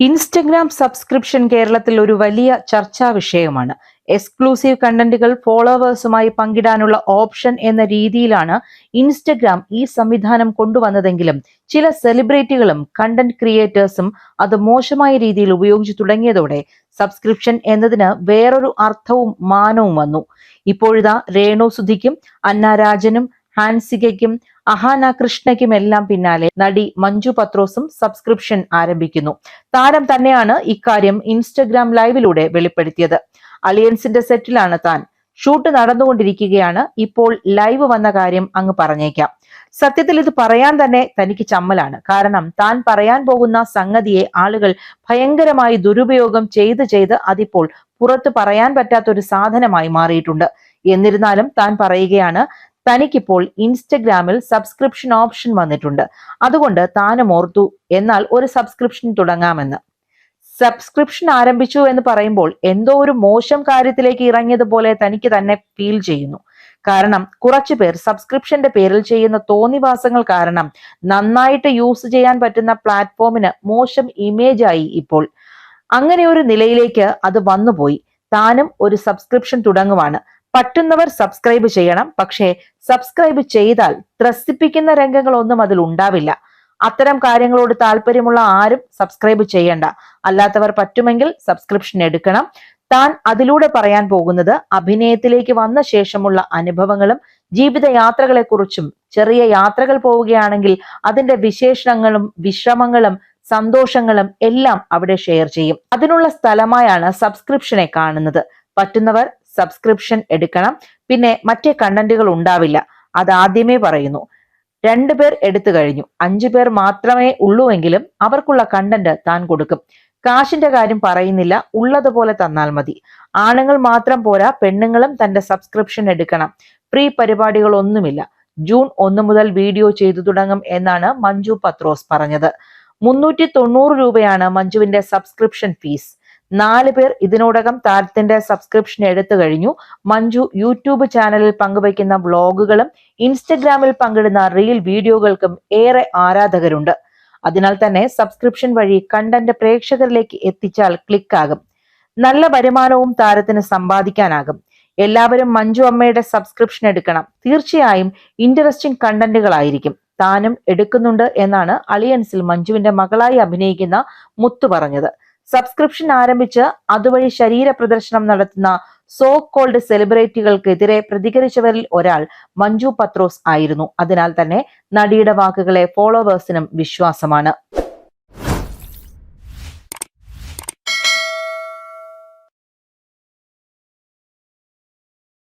Instagram subscription കേരളത്തിൽ ഒരു വലിയ ചർച്ചാ വിഷയമാണ്. എക്സ്ക്ലൂസീവ് കണ്ടന്റുകൾ ഫോളോവേഴ്സുമായി പങ്കിടാനുള്ള ഓപ്ഷൻ എന്ന രീതിയിലാണ് ഇൻസ്റ്റഗ്രാം ഈ സംവിധാനം കൊണ്ടുവന്നതെങ്കിലും ചില സെലിബ്രിറ്റികളും കണ്ടന്റ് ക്രിയേറ്റേഴ്സും അത് മോശമായ രീതിയിൽ ഉപയോഗിച്ചു തുടങ്ങിയതോടെ സബ്സ്ക്രിപ്ഷൻ എന്നതിന് വേറൊരു അർത്ഥവും മാനവും വന്നു. ഇപ്പോഴിതാ രേണു സുധിക്കും അന്ന രാജനും ഹാൻസികയ്ക്കും അഹാന കൃഷ്ണയ്ക്കുമെല്ലാം പിന്നാലെ നടി മഞ്ജു പത്രോസും സബ്സ്ക്രിപ്ഷൻ ആരംഭിക്കുന്നു. താരം തന്നെയാണ് ഇക്കാര്യം ഇൻസ്റ്റഗ്രാം ലൈവിലൂടെ വെളിപ്പെടുത്തിയത്. അലിയൻസിന്റെ സെറ്റിലാണ് താൻ. ഷൂട്ട് നടന്നുകൊണ്ടിരിക്കുകയാണ്. ഇപ്പോൾ ലൈവ് വന്ന കാര്യം അങ്ങ് പറഞ്ഞേക്കാം. സത്യത്തിൽ ഇത് പറയാൻ തന്നെ തനിക്ക് ചമ്മലാണ്. കാരണം താൻ പറയാൻ പോകുന്ന സംഗതിയെ ആളുകൾ ഭയങ്കരമായി ദുരുപയോഗം ചെയ്ത് അതിപ്പോൾ പുറത്ത് പറയാൻ പറ്റാത്തൊരു സാധനമായി മാറിയിട്ടുണ്ട്. എന്നിരുന്നാലും താൻ പറയുകയാണ്, തനിക്കിപ്പോൾ ഇൻസ്റ്റഗ്രാമിൽ സബ്സ്ക്രിപ്ഷൻ ഓപ്ഷൻ വന്നിട്ടുണ്ട്. അതുകൊണ്ട് താനും ഓർത്തു എന്നാൽ ഒരു സബ്സ്ക്രിപ്ഷൻ തുടങ്ങാമെന്ന്. സബ്സ്ക്രിപ്ഷൻ ആരംഭിച്ചു എന്ന് പറയുമ്പോൾ എന്തോ ഒരു മോശം കാര്യത്തിലേക്ക് ഇറങ്ങിയതുപോലെ തനിക്ക് തന്നെ ഫീൽ ചെയ്യുന്നു. കാരണം കുറച്ചു പേർ സബ്സ്ക്രിപ്ഷന്റെ പേരിൽ ചെയ്യുന്ന തോന്നിവാസങ്ങൾ കാരണം നന്നായിട്ട് യൂസ് ചെയ്യാൻ പറ്റുന്ന പ്ലാറ്റ്ഫോമിന് മോശം ഇമേജ് ആയി ഇപ്പോൾ. അങ്ങനെ ഒരു നിലയിലേക്ക് അത് വന്നുപോയി. താനും ഒരു സബ്സ്ക്രിപ്ഷൻ തുടങ്ങുവാണ്. പറ്റുന്നവർ സബ്സ്ക്രൈബ് ചെയ്യണം. പക്ഷേ സബ്സ്ക്രൈബ് ചെയ്താൽ ത്രസിപ്പിക്കുന്ന രംഗങ്ങളൊന്നും അതിൽ ഉണ്ടാവില്ല. അത്തരം കാര്യങ്ങളോട് താല്പര്യമുള്ള ആരും സബ്സ്ക്രൈബ് ചെയ്യണ്ട. അല്ലാത്തവർ പറ്റുമെങ്കിൽ സബ്സ്ക്രിപ്ഷൻ എടുക്കണം. താൻ അതിലൂടെ പറയാൻ പോകുന്നത് അഭിനയത്തിലേക്ക് വന്ന ശേഷമുള്ള അനുഭവങ്ങളും ജീവിതയാത്രകളെ കുറിച്ചും, ചെറിയ യാത്രകൾ പോവുകയാണെങ്കിൽ അതിന്റെ വിശേഷണങ്ങളും വിശ്രമങ്ങളും സന്തോഷങ്ങളും എല്ലാം അവിടെ ഷെയർ ചെയ്യും. അതിനുള്ള സ്ഥലമായാണ് സബ്സ്ക്രിപ്ഷനെ കാണുന്നത്. പറ്റുന്നവർ സബ്സ്ക്രിപ്ഷൻ എടുക്കണം. പിന്നെ മറ്റേ കണ്ടന്റുകൾ ഉണ്ടാവില്ല. അത് ആദ്യമേ പറയുന്നു. 2 പേർ എടുത്തു കഴിഞ്ഞു. 5 പേർ മാത്രമേ ഉള്ളൂവെങ്കിലും അവർക്കുള്ള കണ്ടന്റ് താൻ കൊടുക്കും. കാശിന്റെ കാര്യം പറയുന്നില്ല, ഉള്ളതുപോലെ തന്നാൽ മതി. ആണുങ്ങൾ മാത്രം പോരാ, പെണ്ണുങ്ങളും തന്റെ സബ്സ്ക്രിപ്ഷൻ എടുക്കണം. ഫ്രീ പരിപാടികളൊന്നുമില്ല. ജൂൺ 1 മുതൽ വീഡിയോ ചെയ്തു തുടങ്ങും എന്നാണ് മഞ്ജു പത്രോസ് പറഞ്ഞത്. 390 രൂപയാണ് മഞ്ജുവിന്റെ സബ്സ്ക്രിപ്ഷൻ ഫീസ്. 4 പേർ ഇതിനോടകം താരത്തിന്റെ സബ്സ്ക്രിപ്ഷൻ എടുത്തു കഴിഞ്ഞു. മഞ്ജു യൂട്യൂബ് ചാനലിൽ പങ്കുവയ്ക്കുന്ന വ്ളോഗുകളും ഇൻസ്റ്റഗ്രാമിൽ പങ്കിടുന്ന റീൽ വീഡിയോകൾക്കും ഏറെ ആരാധകരുണ്ട്. അതിനാൽ തന്നെ സബ്സ്ക്രിപ്ഷൻ വഴി കണ്ടന്റ് പ്രേക്ഷകരിലേക്ക് എത്തിച്ചാൽ ക്ലിക്കാകും. നല്ല വരുമാനവും താരത്തിന് സമ്പാദിക്കാനാകും. എല്ലാവരും മഞ്ജു അമ്മയുടെ സബ്സ്ക്രിപ്ഷൻ എടുക്കണം. തീർച്ചയായും ഇൻട്രസ്റ്റിംഗ് കണ്ടന്റുകളായിരിക്കും. താനും എടുക്കുന്നുണ്ട് എന്നാണ് അലിയൻസിൽ മഞ്ജുവിന്റെ മകളായി അഭിനയിക്കുന്ന മുത്തു പറഞ്ഞത്. സബ്സ്ക്രിപ്ഷൻ ആരംഭിച്ച് അതുവഴി ശരീര പ്രദർശനം നടത്തുന്ന സോ കോൾഡ് സെലിബ്രിറ്റികൾക്കെതിരെ പ്രതികരിച്ചവരിൽ ഒരാൾ മഞ്ജു പത്രോസ് ആയിരുന്നു. അതിനാൽ തന്നെ നടിയുടെ വാക്കുകളെ ഫോളോവേഴ്സിനും വിശ്വാസമാണ്.